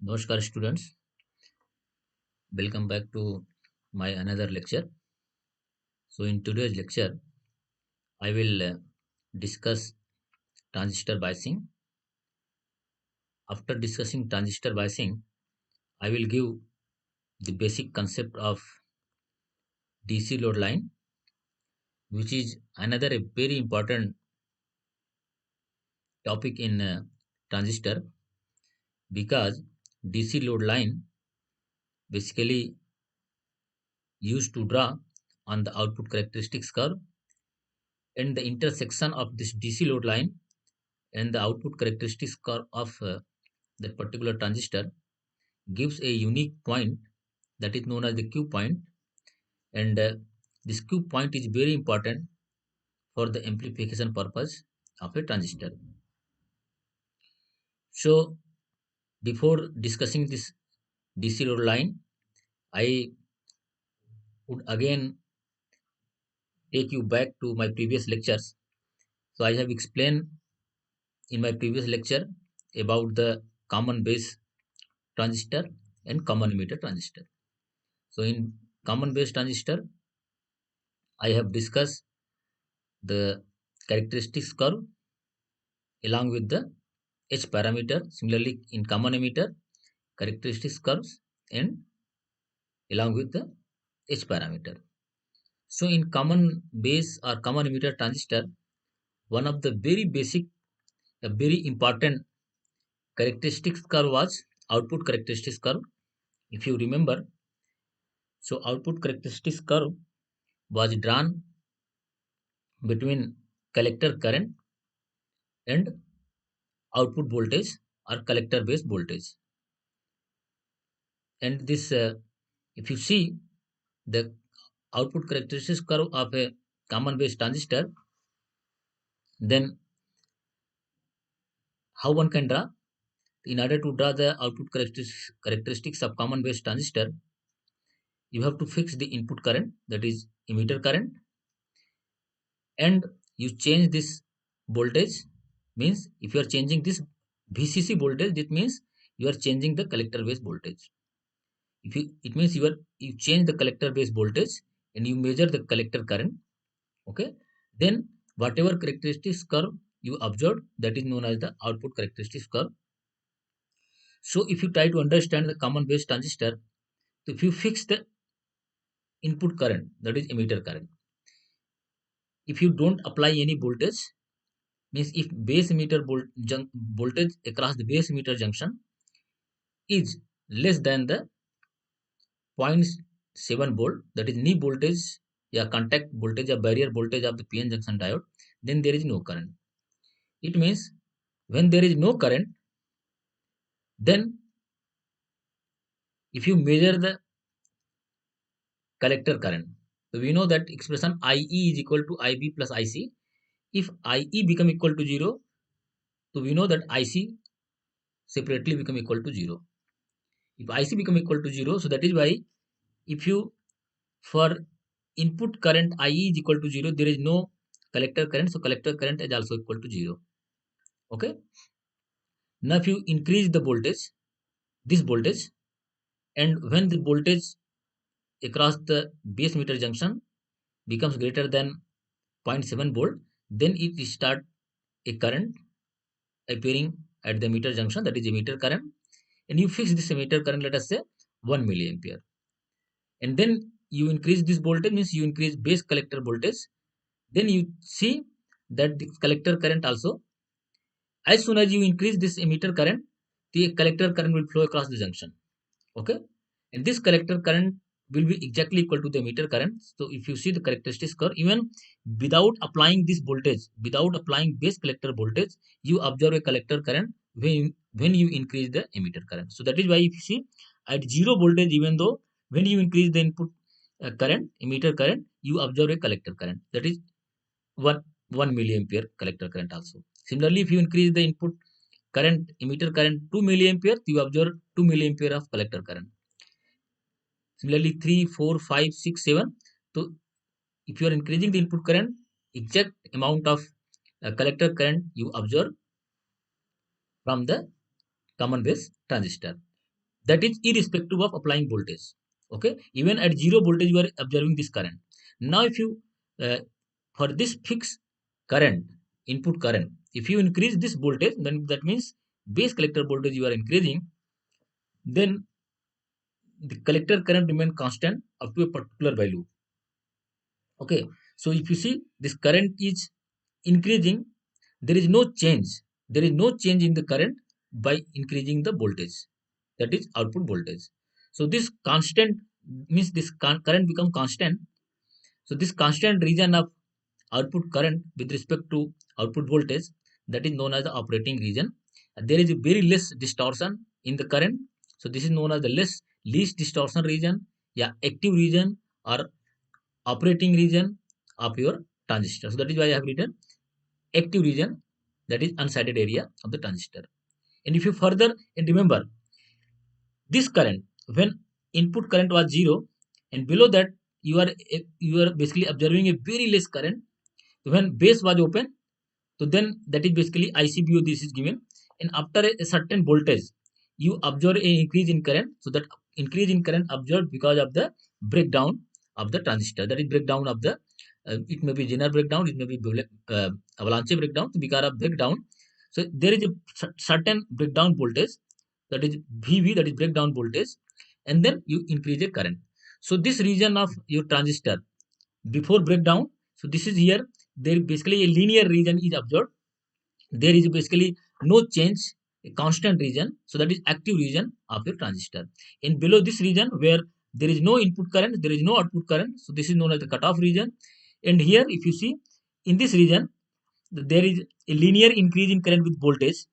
Namaskar students, welcome back to my another lecture. So in today's lecture, I will discuss transistor biasing. After discussing transistor biasing, I will give the basic concept of DC load line, which is another a very important topic in transistor because DC load line basically used to draw on the output characteristics curve, and the intersection of this DC load line and the output characteristics curve of that particular transistor gives a unique point that is known as the Q point, and this Q point is very important for the amplification purpose of a transistor. So before discussing this DC load line, I would again take you back to my previous lectures. So I have explained in my previous lecture about the common base transistor and common emitter transistor. So in common base transistor, I have discussed the characteristics curve along with the H parameter. Similarly, in common emitter, characteristics curves and along with the H parameter. So in common base or common emitter transistor, one of the very basic, a very important characteristics curve was output characteristics curve. If you remember, so output characteristics curve was drawn between collector current and output voltage or collector base voltage. And this, if you see the output characteristics curve of a common base transistor, then how one can draw? In order to draw the output characteristics of common base transistor, you have to fix the input current, that is emitter current, and you change this voltage. Means if you are changing this VCC voltage, it means you are changing the collector base voltage. If you, it means you change the collector base voltage and you measure the collector current. Okay, then whatever characteristics curve you observed, that is known as the output characteristics curve. So if you try to understand the common base transistor, so if you fix the input current, that is emitter current, if you don't apply any voltage, means if base emitter voltage across the base emitter junction is less than the 0.7 volt, that is knee voltage, yeah, contact voltage or barrier voltage of the PN junction diode, then there is no current. It means when there is no current, then if you measure the collector current, so we know that expression IE is equal to IB plus IC. If IE become equal to 0, so we know that IC separately become equal to 0. If IC become equal to 0, so that is why if you, for input current IE is equal to 0, there is no collector current, so collector current is also equal to 0. Okay. Now if you increase the voltage, this voltage, and when the voltage across the base meter junction becomes greater than 0.7 volt, then it start a current appearing at the meter junction, that is emitter current, and you fix this emitter current, let us say 1 milliampere, and then you increase this voltage, means you increase base collector voltage, then you see that the collector current also, as soon as you increase this emitter current, the collector current will flow across the junction. Okay, and this collector current will be exactly equal to the emitter current. So if you see the characteristics curve, even without applying this voltage, without applying base collector voltage, you observe a collector current when you increase the emitter current. So that is why if you see at zero voltage, even though when you increase the input current, emitter current, you observe a collector current, that is 1 milliampere collector current also. Similarly, if you increase the input current, emitter current 2 milliampere, you observe 2 milliampere of collector current. Similarly, 3, 4, 5, 6, 7. So if you are increasing the input current, exact amount of collector current you observe from the common base transistor. that is irrespective of applying voltage. Okay, even at zero voltage you are observing this current. Now if you uh, for this fixed current, input current, if you increase this voltage, then that means base collector voltage you are increasing, then the collector current remain constant up to a particular value. Okay, so if you see this current is increasing, there is no change, there is no change in the current by increasing the voltage, that is output voltage. So this constant means this current become constant. So this constant region of output current with respect to output voltage, that is known as the operating region. There is a very less distortion in the current, so this is known as the least distortion region, yeah, active region or operating region of your transistor. So that is why I have written active region, that is unshaded area of the transistor. And if you further and remember this current, when input current was 0 and below that you are basically observing a very less current. When base was open, so then that is basically ICBO this is given, and after a certain voltage you observe a increase in current. So that increase in current observed because of the breakdown of the transistor, that is breakdown of the it may be Zener breakdown, it may be avalanche breakdown. So because of breakdown, so there is a certain breakdown voltage, that is VV, that is breakdown voltage, and then you increase a current. So this region of your transistor before breakdown, so this is here, there basically a linear region is observed, there is basically no change, a constant region, so that is active region of your transistor. And below this region where there is no input current, there is no output current, so this is known as the cutoff region. And here if you see in this region, there is a linear increase in current with voltage.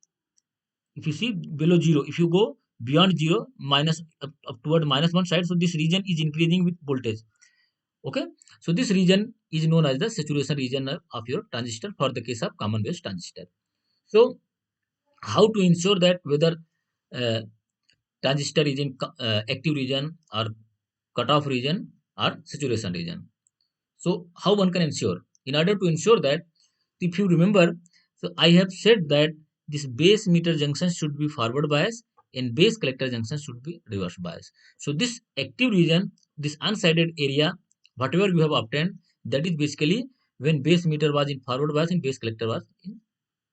If you see below 0, if you go beyond 0 minus up toward minus 1 side, so this region is increasing with voltage. Okay, so this region is known as the saturation region of your transistor for the case of common base transistor. So how to ensure that whether uh, transistor is in active region or cutoff region or saturation region? So how one can ensure? In order to ensure that, if you remember, so I have said that this base emitter junction should be forward bias and base collector junction should be reverse bias. So this active region, this unshaded area, whatever you have obtained, that is basically when base emitter was in forward bias and base collector was in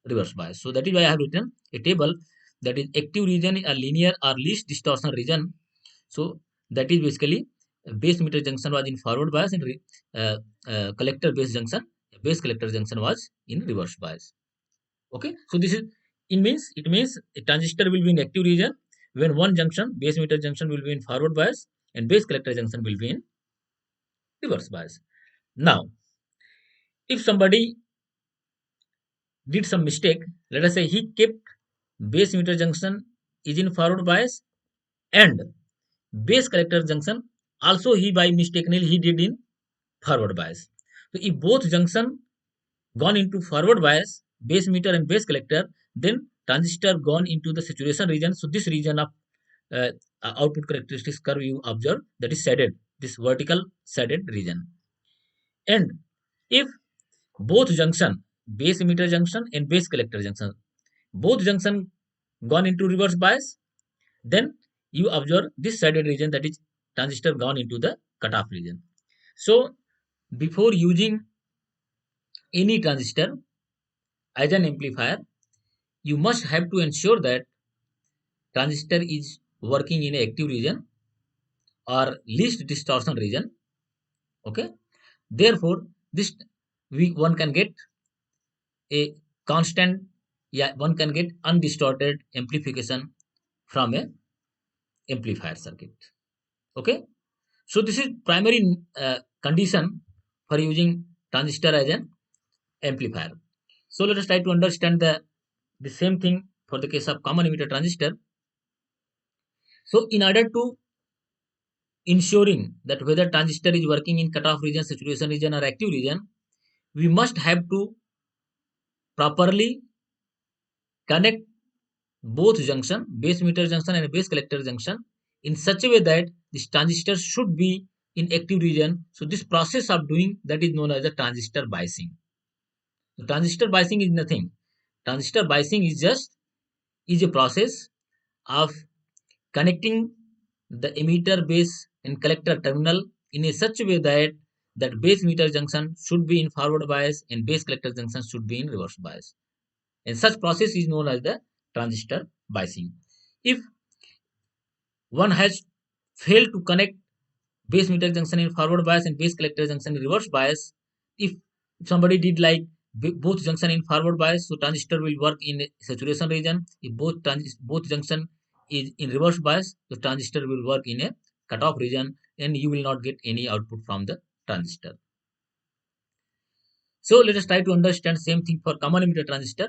reverse bias. So that is why I have written a table, that is active region a linear or least distortion region. So that is basically base emitter junction was in forward bias and collector base collector junction was in reverse bias. Okay, so this is it means a transistor will be in active region when one junction, base emitter junction, will be in forward bias and base collector junction will be in reverse bias. Now if somebody did some mistake, let us say he kept base emitter junction is in forward bias and base collector junction also he by mistakenly he did in forward bias. So if both junction gone into forward bias, base emitter and base collector, then transistor gone into the saturation region. So this region of uh, output characteristics curve you observe, that is shaded, this vertical shaded region. And if both junction, base emitter junction and base collector junction, both junction gone into reverse bias, then you observe this shaded region, that is transistor gone into the cutoff region. So before using any transistor as an amplifier, you must have to ensure that transistor is working in a active region or least distortion region. Okay, therefore this we one can get a constant, yeah, one can get undistorted amplification from a amplifier circuit. Okay, so this is primary condition for using transistor as an amplifier. So let us try to understand the same thing for the case of common emitter transistor. So in order to ensuring that whether transistor is working in cutoff region, saturation region or active region, we must have to properly connect both junction, base emitter junction and base collector junction, in such a way that this transistor should be in active region. So this process of doing that is known as the transistor biasing. So transistor biasing is nothing. Transistor biasing is just is a process of connecting the emitter base and collector terminal in a such a way that base emitter junction should be in forward bias and base collector junction should be in reverse bias. And such process is known as the transistor biasing. If one has failed to connect base emitter junction in forward bias and base collector junction in reverse bias, if somebody did like both junction in forward bias, so transistor will work in a saturation region. If both junction is in reverse bias, the transistor will work in a cutoff region and you will not get any output from the transistor. So let us try to understand same thing for common emitter transistor.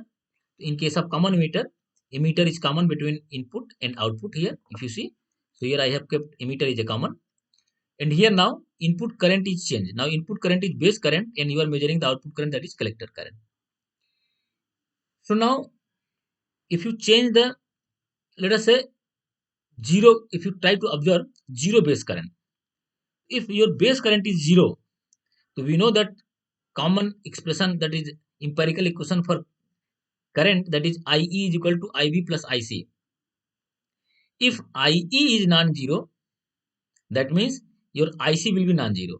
In case of common emitter, emitter is common between input and output here. If you see, so here I have kept emitter is a common. And here now input current is changed. Now input current is base current and you are measuring the output current, that is collector current. So now if you change the, let us say zero, if you try to observe zero base current, if your base current is zero, so we know that common expression, that is empirical equation for current, that is IE is equal to IB plus IC. If IE is non-zero, that means your IC will be non-zero,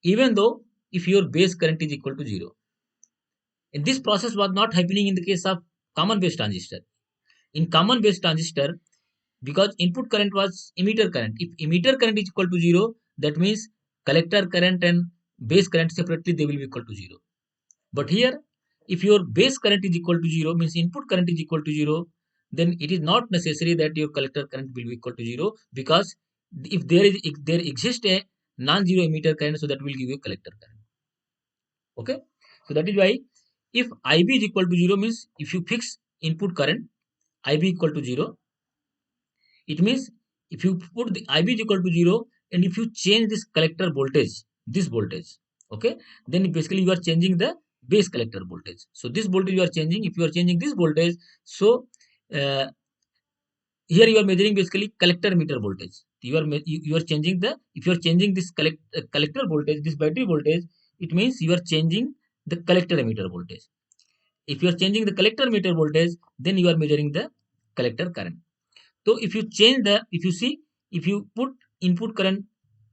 even though if your base current is equal to zero. And this process was not happening in the case of common base transistor. In common base transistor, because input current was emitter current, if emitter current is equal to zero, that means collector current and base current separately they will be equal to zero. But here, if your base current is equal to zero, means input current is equal to zero, then it is not necessary that your collector current will be equal to zero, because if there exists a non-zero emitter current, so that will give you collector current. Okay, so that is why if IB is equal to 0, means if you fix input current IB equal to 0, it means if you put the IB is equal to 0 and if you change this collector voltage, this voltage, okay, then basically you are changing the base collector voltage. So this voltage you are changing, if you are changing this voltage, so uh, here you are measuring basically collector emitter voltage. You are changing the, if you are changing this collector voltage, this battery voltage, it means you are changing the collector emitter voltage. If you are changing the collector emitter voltage, then you are measuring the collector current. So if you change the, if you see, if you put input current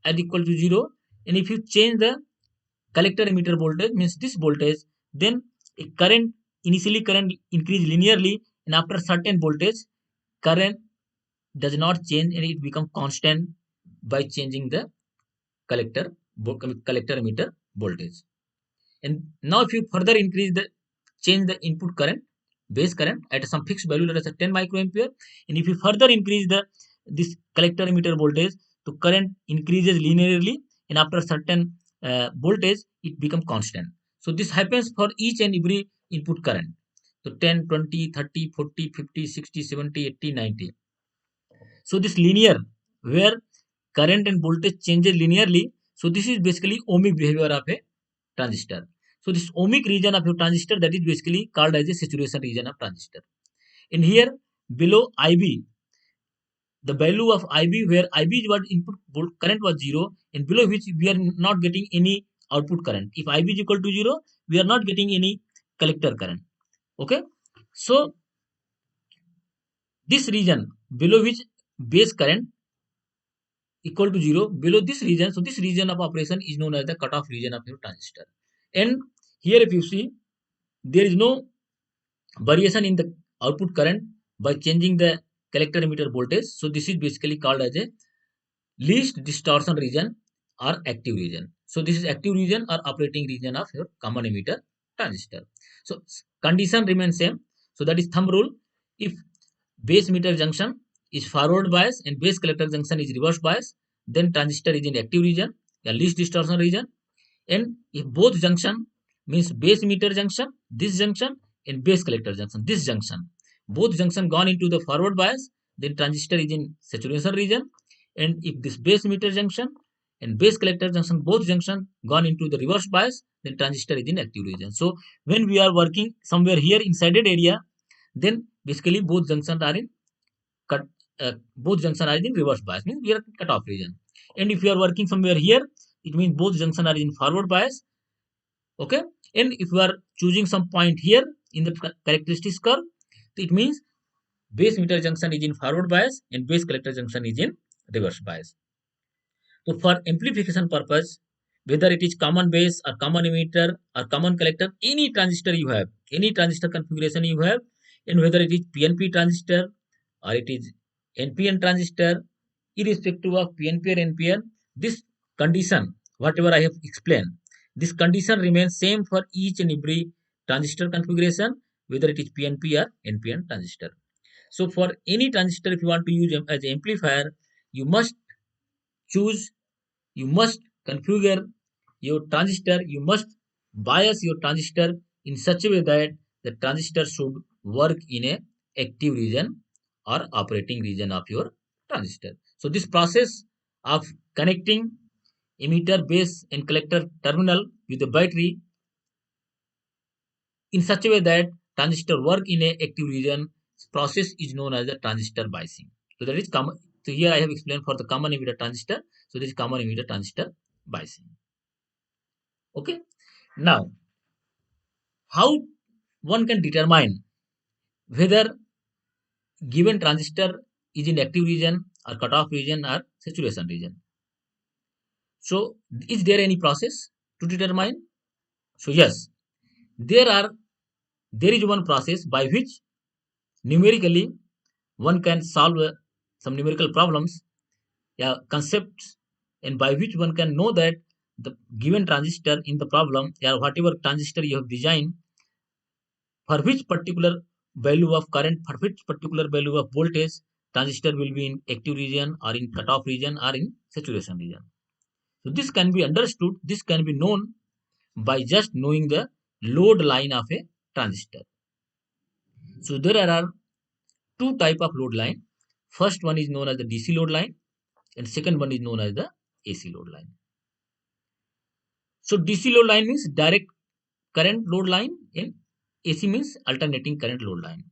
as equal to 0 and if you change the collector emitter voltage, means this voltage, then a current, initially current increase linearly and after certain voltage current does not change and it become constant by changing the collector collector emitter voltage. And now if you further increase the, change the input current base current at some fixed value, let us say 10 microampere, and if you further increase the this collector emitter voltage, the current increases linearly and after certain voltage it become constant. So this happens for each and every input current, so 10, 20, 30, 40, 50, 60, 70, 80, 90. So this linear, where current and voltage changes linearly, so this is basically ohmic behavior of a transistor. So this ohmic region of your transistor, that is basically called as a saturation region of transistor. And here below IB, the value of IB, where IB is what input current was 0 and below which we are not getting any output current. If IB is equal to 0, we are not getting any collector current. Okay. So this region below which base current equal to 0, below this region, so this region of operation is known as the cutoff region of your transistor. And here if you see, there is no variation in the output current by changing the collector emitter voltage. So this is basically called as a least distortion region or active region. So this is active region or operating region of your common emitter transistor. So condition remains same. So that is thumb rule. If base emitter junction is forward bias and base collector junction is reverse bias, then transistor is in active region, a least distortion region. And if both junction, means base emitter junction, this junction, and base collector junction, this junction, both junction gone into the forward bias, then transistor is in saturation region. And if this base emitter junction and base collector junction, both junction gone into the reverse bias, then transistor is in active region. So when we are working somewhere here inside that area, then basically both junctions are in cut, both junction are in reverse bias, means we are cut off region. And if you are working somewhere here, it means both junction are in forward bias. Okay. And if you are choosing some point here in the characteristics curve, it means base emitter junction is in forward bias and base collector junction is in reverse bias. So for amplification purpose, whether it is common base or common emitter or common collector, any transistor you have, any transistor configuration you have, and whether it is PNP transistor or it is NPN transistor, irrespective of PNP or NPN, this condition, whatever I have explained, this condition remains same for each and every transistor configuration, whether it is PNP or NPN transistor. So for any transistor, if you want to use as amplifier, you must choose, you must configure your transistor, you must bias your transistor in such a way that the transistor should work in a active region or operating region of your transistor. So this process of connecting emitter, base and collector terminal with the battery in such a way that transistor work in a active region, process is known as the transistor biasing. So that is common. So here I have explained for the common emitter transistor. So this is common emitter transistor biasing. Okay. Now, how one can determine whether given transistor is in active region or cutoff region or saturation region. So, is there any process to determine? So, yes, there are. There is one process by which numerically one can solve some numerical problems, yeah, concepts, and by which one can know that the given transistor in the problem, yeah, whatever transistor you have designed, for which particular value of current, for which particular value of voltage, transistor will be in active region or in cutoff region or in saturation region. So this can be understood, this can be known by just knowing the load line of a transistor. So there are two type of load line. First one is known as the DC load line and second one is known as the AC load line. So DC load line means direct current load line and AC means alternating current load line.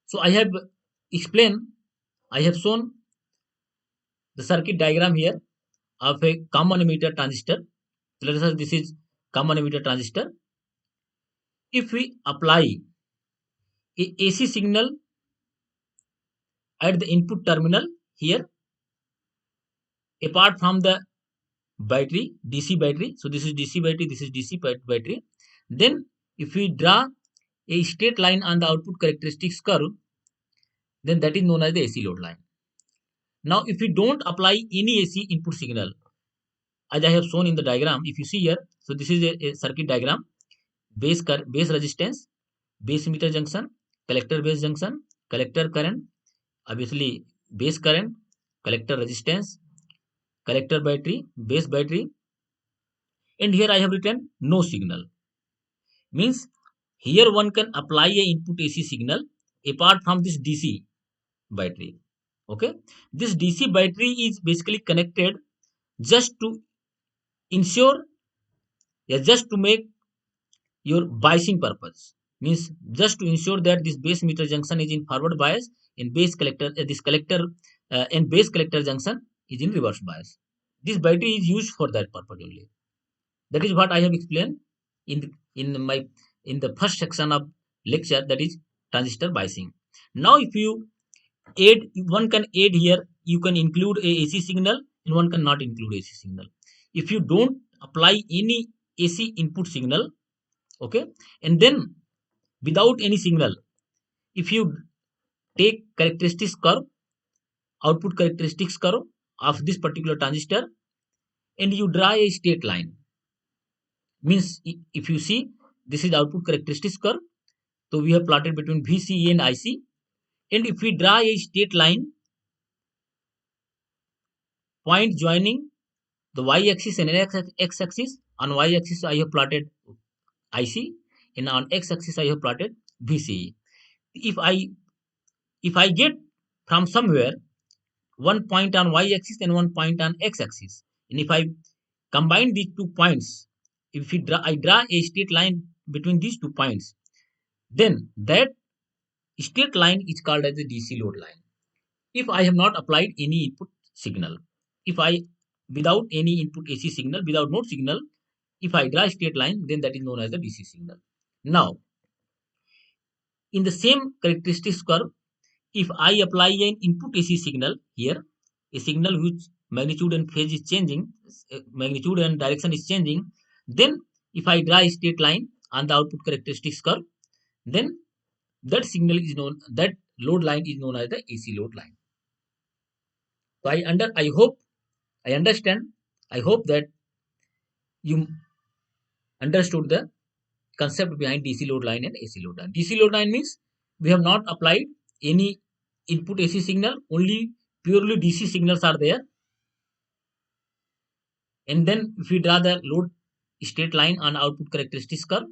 So I have explained, I have shown the circuit diagram here of a common emitter transistor. Let us say this is common emitter transistor. If we apply a AC signal at the input terminal here, apart from the battery, DC battery, so this is DC battery, this is DC battery, then if we draw a straight line on the output characteristics curve, then that is known as the AC load line. Now, if we don't apply any AC input signal, as I have shown in the diagram, if you see here, so this is a circuit diagram, base resistance, base emitter junction, collector base junction, collector current, obviously base current, collector resistance, collector battery, base battery, and here I have written no signal. Means here one can apply a input AC signal apart from this DC battery. Okay, this DC battery is basically connected just to ensure, yeah, just to make your biasing purpose, means just to ensure that this base emitter junction is in forward bias and base collector this collector and base collector junction is in reverse bias. This battery is used for that purpose only. That is what I have explained in my in the first section of lecture, that is transistor biasing. Now if you add, one can add here, you can include a AC signal and one cannot include AC signal. If you don't apply any AC input signal, okay, and then without any signal, if you take characteristics curve, output characteristics curve of this particular transistor, and you draw a straight line, means if you see, this is output characteristics curve, so we have plotted between VCE and IC, and if we draw a straight line point joining the y-axis and x-axis, on y-axis I have plotted IC and on x-axis I have plotted VCE. If I get from somewhere one point on y-axis and one point on x-axis, and if I combine these 2 points, if I draw a straight line between these 2 points, then that straight line is called as the DC load line. If I have not applied any input signal, if I without any input AC signal, without no signal, if I draw a straight line, then that is known as the DC signal. Now, in the same characteristics curve, if I apply an input AC signal here, a signal which magnitude and phase is changing, magnitude and direction is changing, then if I draw a straight line on the output characteristics curve, then that load line is known as the AC load line. So I hope I understand. I hope that you understood the concept behind DC load line and AC load line. DC load line means we have not applied any input AC signal, only purely DC signals are there. And then if we draw the load straight line on output characteristics curve,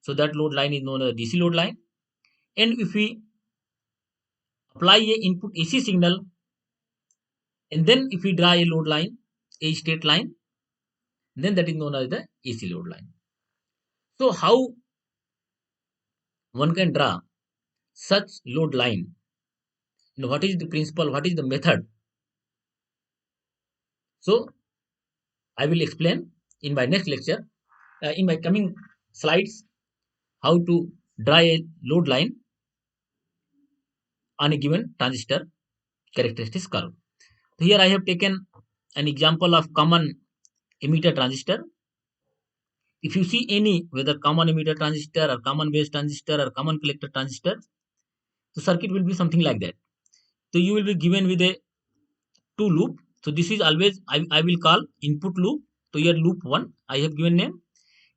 so that load line is known as DC load line. And if we apply a input AC signal, and then if we draw a load line, a straight line, then that is known as the AC load line. So how one can draw such load line? What is the principle? What is the method? So I will explain in my next lecture, in my coming slides, how to draw a load line on a given transistor characteristics curve. So here I have taken an example of common emitter transistor. If you see any, whether common emitter transistor or common base transistor or common collector transistor, the circuit will be something like that. So you will be given with a two loop. So this is always I will call input loop. So here loop 1 I have given name,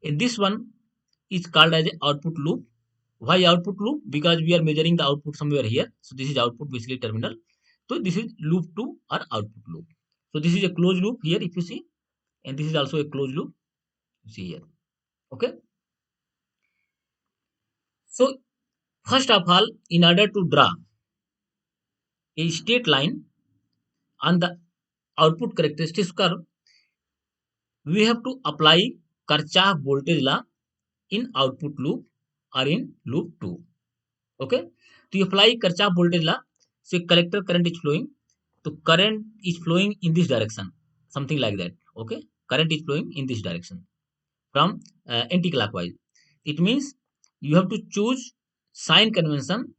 and this one is called as a output loop. Why output loop? Because we are measuring the output somewhere here. So this is output, basically terminal. So this is loop 2 or output loop. So this is a closed loop here if you see, and this is also a closed loop. You see here. Okay. So first of all, in order to draw a straight line on the output characteristics curve, we have to apply Kirchhoff voltage law in output loop or in loop 2. Okay. To apply Kirchhoff voltage law, say collector current is flowing. So current is flowing in this direction, something like that. Okay. Current is flowing in this direction from anti-clockwise. It means you have to choose sign convention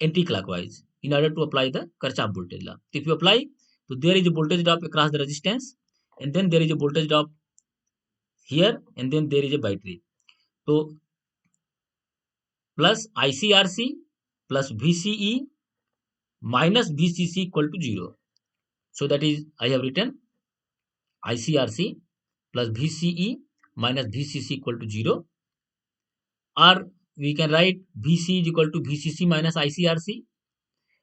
anti-clockwise in order to apply the Kirchhoff voltage law. If you apply, so there is a voltage drop across the resistance, and then there is a voltage drop here, and then there is a battery. So plus ICRC plus VCE minus VCC equal to 0. So that is, I have written ICRC plus VCE minus VCC equal to 0, or we can write VC is equal to VCC minus ICRC.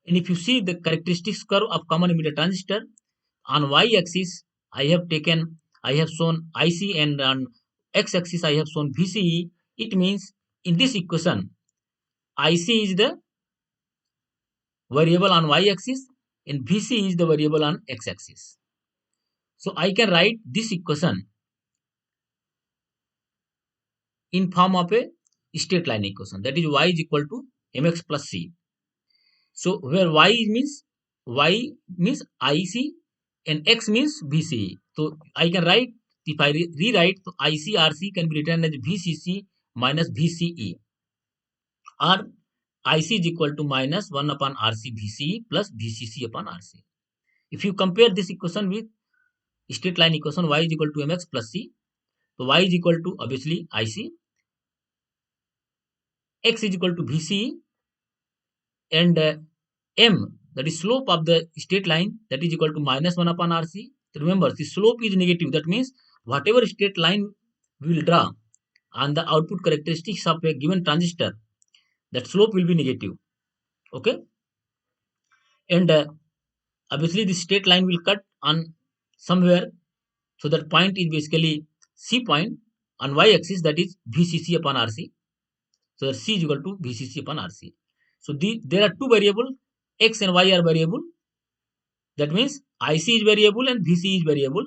And if you see the characteristics curve of common emitter transistor, on y-axis I have shown IC, and on x-axis I have shown VCE. It means in this equation, IC is the variable on y-axis and VC is the variable on x-axis. So I can write this equation in form of a straight line equation, that is y is equal to mx plus c. So where y means IC and x means VCE. So I can write, if I rewrite, so ICRC can be written as VCC minus VCE, or IC is equal to minus 1 upon RC VCE plus VCC upon RC. If you compare this equation with straight line equation, y is equal to mx plus c, so y is equal to obviously IC, x is equal to VCE, and m, that is slope of the straight line, that is equal to minus 1 upon RC. Remember, the slope is negative. That means whatever straight line we will draw on the output characteristics of a given transistor, that slope will be negative. Okay. And obviously the straight line will cut on somewhere. So that point is basically C point on y-axis, that is VCC upon RC. So C is equal to VCC upon RC. So there are two variables, x and y are variable. That means IC is variable and VC is variable.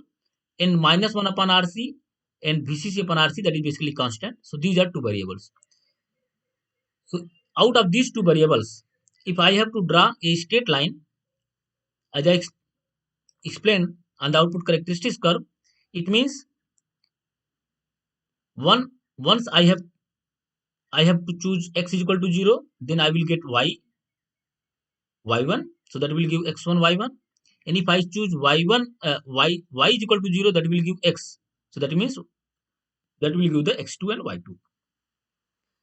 And minus 1 upon RC and VCC upon RC, that is basically constant. So these are two variables. So out of these two variables, if I have to draw a straight line, as I explained on the output characteristics curve, it means once I have to choose x is equal to 0, then I will get y. y1, so that will give x1 y1. And if I choose y1 y is equal to 0, that will give x, so that means that will give the x2 and y2.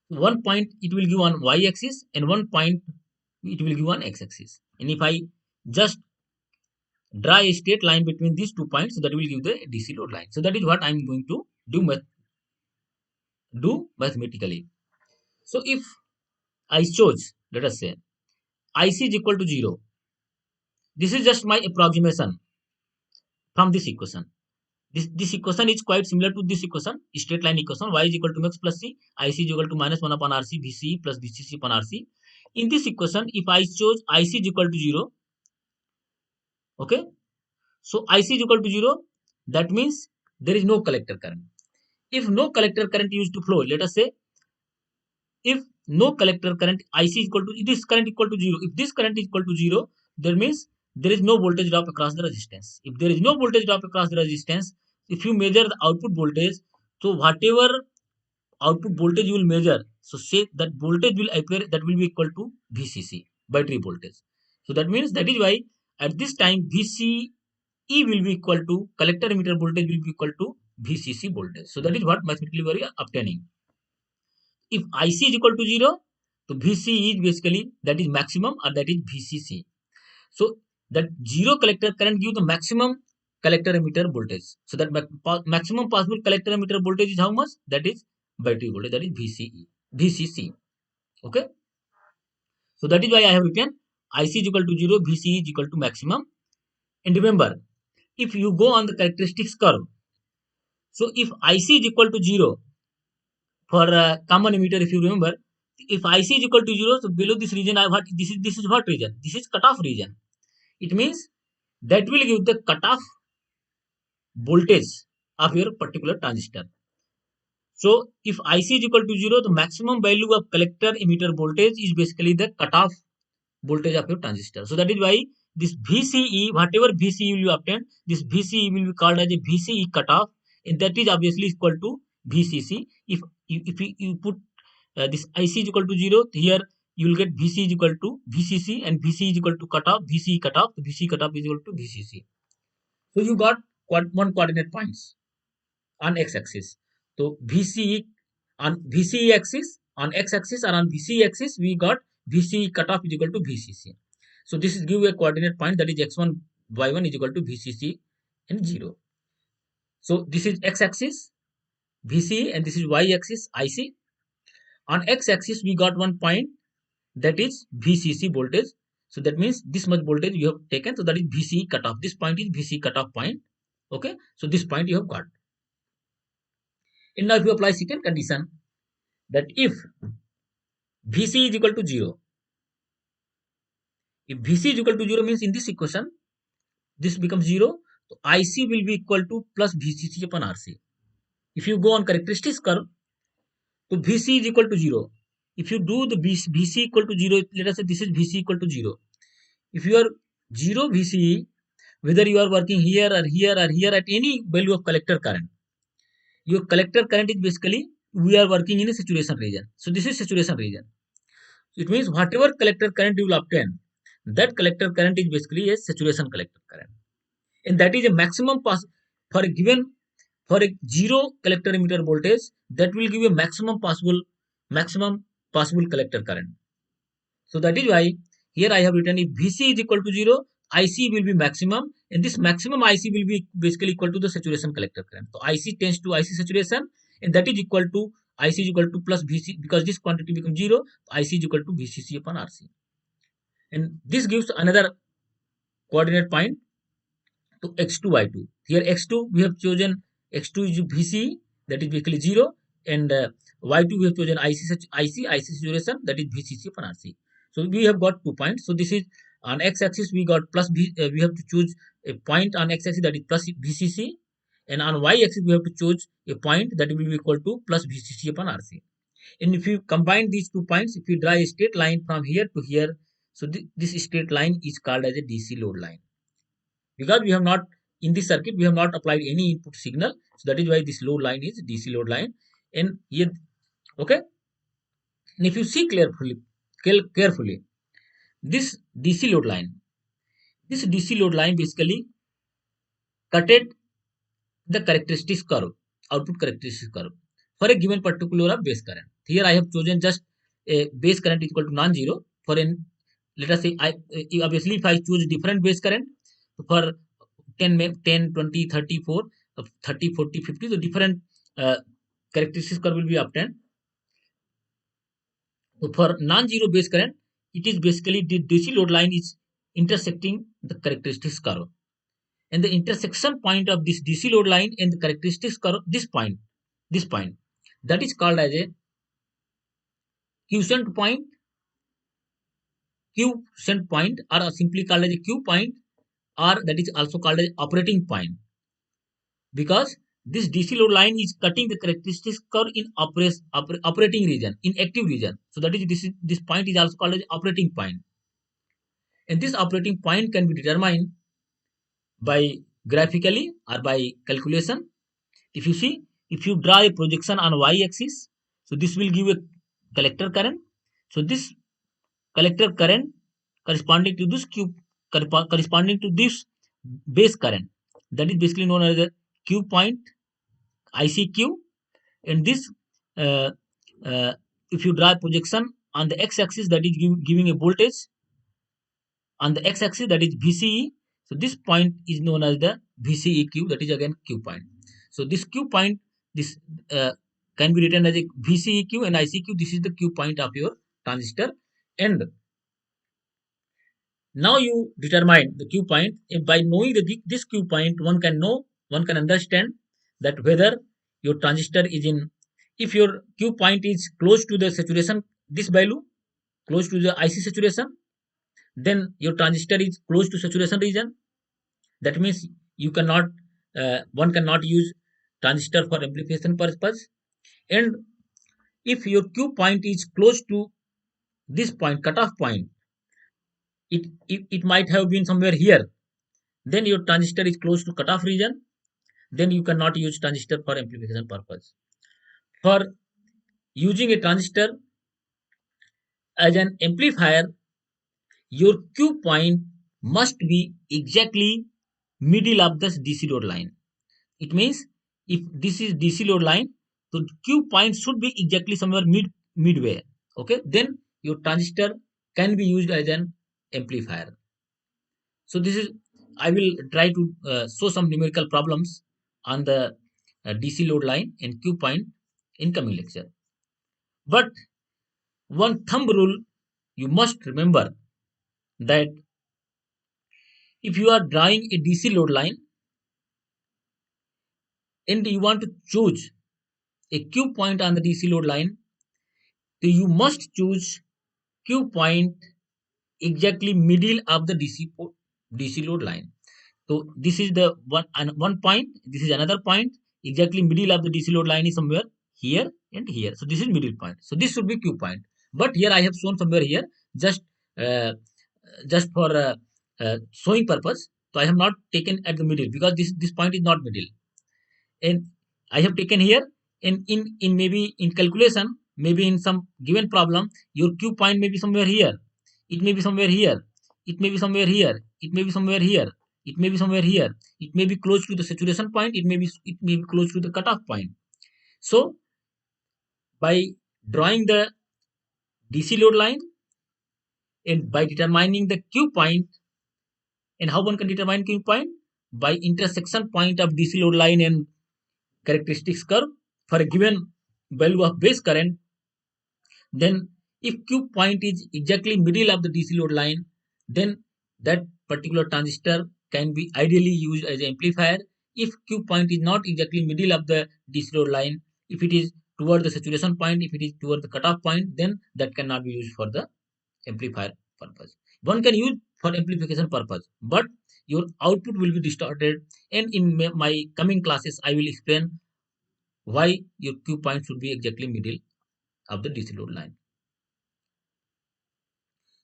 One point it will give on y axis and one point it will give on x axis. And if I just draw a straight line between these 2 points, so that will give the DC load line. So that is what I am going to do mathematically. So if I chose, let us say, IC is equal to 0, this is just my approximation from this equation. This equation is quite similar to this equation, straight line equation, y is equal to mx plus c, IC is equal to minus 1 upon RC, VCE plus VCC upon RC. In this equation, if I chose IC is equal to 0, okay, so IC is equal to 0, that means there is no collector current. If no collector current used to flow, let us say, if no collector current IC is equal to, this current equal to 0, if this current is equal to 0, that means there is no voltage drop across the resistance. If there is no voltage drop across the resistance, if you measure the output voltage, so whatever output voltage you will measure, so say that voltage will appear, that will be equal to VCC, battery voltage. So that means, that is why at this time VCE will be equal to, collector emitter voltage will be equal to VCC voltage. So that is what mathematically we are obtaining. If IC is equal to 0, so VC is basically, that is maximum, or that is VCC. So that 0 collector current give the maximum collector emitter voltage. So that maximum possible collector emitter voltage is how much? That is battery voltage, that is VCC. Okay. So that is why I have written IC is equal to 0, VC is equal to maximum. And remember, if you go on the characteristics curve, so if IC is equal to 0, for common emitter, if you remember, if IC is equal to 0, so below this region, I what this is what region? This is cutoff region. It means that will give the cutoff voltage of your particular transistor. So if IC is equal to 0, the maximum value of collector emitter voltage is basically the cutoff voltage of your transistor. So that is why this VCE, whatever VCE will be obtained, this VCE will be called as a VCE cutoff, and that is obviously equal to VCC. If you put this IC is equal to 0, here you will get VC is equal to VCC, and VC is equal to cutoff, VCE cutoff, the VC cutoff is equal to VCC. So you got one coordinate points on x-axis. So VCE on VCE axis, on x-axis, or on VCE axis, we got VCE cutoff is equal to VCC. So this is give a coordinate point, that is x1 y1 is equal to VCC and 0. So this is x-axis VCE, and this is y-axis IC. On x-axis we got one point, that is VCC voltage. So that means this much voltage you have taken, so that is VCE cutoff. This point is VCE cutoff point. Okay, so this point you have got. And now if you apply second condition, that if VC is equal to 0, if VC is equal to 0 means in this equation, this becomes 0, so IC will be equal to plus VCC upon RC. If you go on characteristics curve, so VC is equal to 0. If you do the VC equal to 0, let us say this is VC equal to 0. If you are 0 VCE, whether you are working here or here or here at any value of collector current, your collector current is basically, we are working in a saturation region. So this is saturation region. It means whatever collector current you will obtain, that collector current is basically a saturation collector current, and that is a maximum pass for a given, for a 0 collector emitter voltage, that will give a maximum possible collector current. So that is why here I have written, if VC is equal to 0, IC will be maximum, and this maximum IC will be basically equal to the saturation collector current. So IC tends to IC saturation, and that is equal to IC is equal to plus VC, because this quantity becomes 0, IC is equal to VCC upon RC. And this gives another coordinate point to x2 y2. Here x2 we have chosen, x2 is VC, that is basically 0, and y2 we have chosen IC saturation, that is VCC upon RC. So we have got 2 points. So this is on x-axis we got plus we have to choose a point on x-axis, that is plus VCC, and on y-axis we have to choose a point that will be equal to plus VCC upon RC. And if you combine these 2 points, if you draw a straight line from here to here, so this straight line is called as a DC load line, because we have not, in this circuit we have not applied any input signal, so that is why this load line is DC load line. And here, okay, and if you see carefully, this DC load line. This DC load line basically cutted the characteristics curve, output characteristics curve for a given particular base current. Here I have chosen just a base current equal to non-zero for an, let us say, obviously if I choose different base current for 10, 20, 34, 30, 40, 50, the different uh, characteristics curve will be obtained. So for non-zero base current, it is basically the DC load line is intersecting the characteristics curve, and the intersection point of this DC load line and the characteristics curve, this point, that is called as a quiescent point, quiescent point, or simply called as a Q point, or that is also called as operating point, because this DC load line is cutting the characteristics curve in operating region, in active region. So that is this point is also called as operating point, and this operating point can be determined by graphically or by calculation. If you see, if you draw a projection on y-axis, so this will give a collector current. So this collector current corresponding to this corresponding to this base current, that is basically known as a Q point, ICQ. And this, uh, uh, if you draw a projection on the x-axis, that is giving a voltage on the x-axis, that is VCE. So this point is known as the VCEQ, that is again Q point. So this Q point, this uh, can be written as a VCEQ and ICQ. This is the Q point of your transistor. And now you determine the Q point. And by knowing this Q point, one can understand that whether your transistor is in, if your Q point is close to the saturation, this value, close to the IC saturation, then your transistor is close to saturation region. That means you cannot, one cannot use transistor for amplification purpose. And if your Q point is close to this point, cutoff point, it might have been somewhere here, then your transistor is close to cutoff region, then you cannot use transistor for amplification purpose. For using a transistor as an amplifier, your Q point must be exactly middle of this DC load line. It means if this is DC load line, so Q point should be exactly somewhere midway. Okay, then your transistor can be used as an amplifier. So this is, I will try to show some numerical problems on the DC load line and Q point in coming lecture. But one thumb rule you must remember, that if you are drawing a DC load line and you want to choose a Q point on the DC load line, then you must choose Q point exactly middle of the DC load line. So this is the one point. This is another point. Exactly middle of the DC load line is somewhere here and here. So this is middle point. So this should be Q point. But here I have shown somewhere here, just uh, just for showing purpose. So I have not taken at the middle because this point is not middle, and I have taken here. And in maybe in calculation, maybe in some given problem, your Q point may be somewhere here. It may be somewhere here. It may be somewhere here. It may be somewhere here. It may be somewhere here. It may be close to the saturation point. It may be close to the cutoff point. So by drawing the DC load line and by determining the Q point, and how one can determine Q point? By intersection point of DC load line and characteristics curve for a given value of base current. Then if Q point is exactly middle of the DC load line, then that particular transistor can be ideally used as an amplifier. If Q point is not exactly middle of the DC load line, if it is toward the saturation point, if it is toward the cutoff point, then that cannot be used for the amplifier purpose. One can use for amplification purpose, but your output will be distorted. And in my coming classes, I will explain why your Q point should be exactly middle of the DC load line.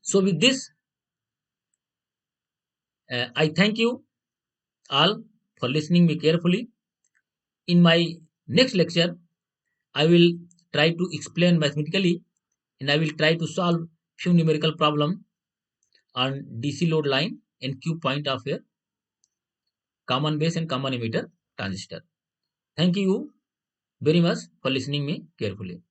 So with this, I thank you all for listening me carefully. In my next lecture, I will try to explain mathematically, and I will try to solve few numerical problem on DC load line NQ point of a common base and common emitter transistor. Thank you very much for listening me carefully.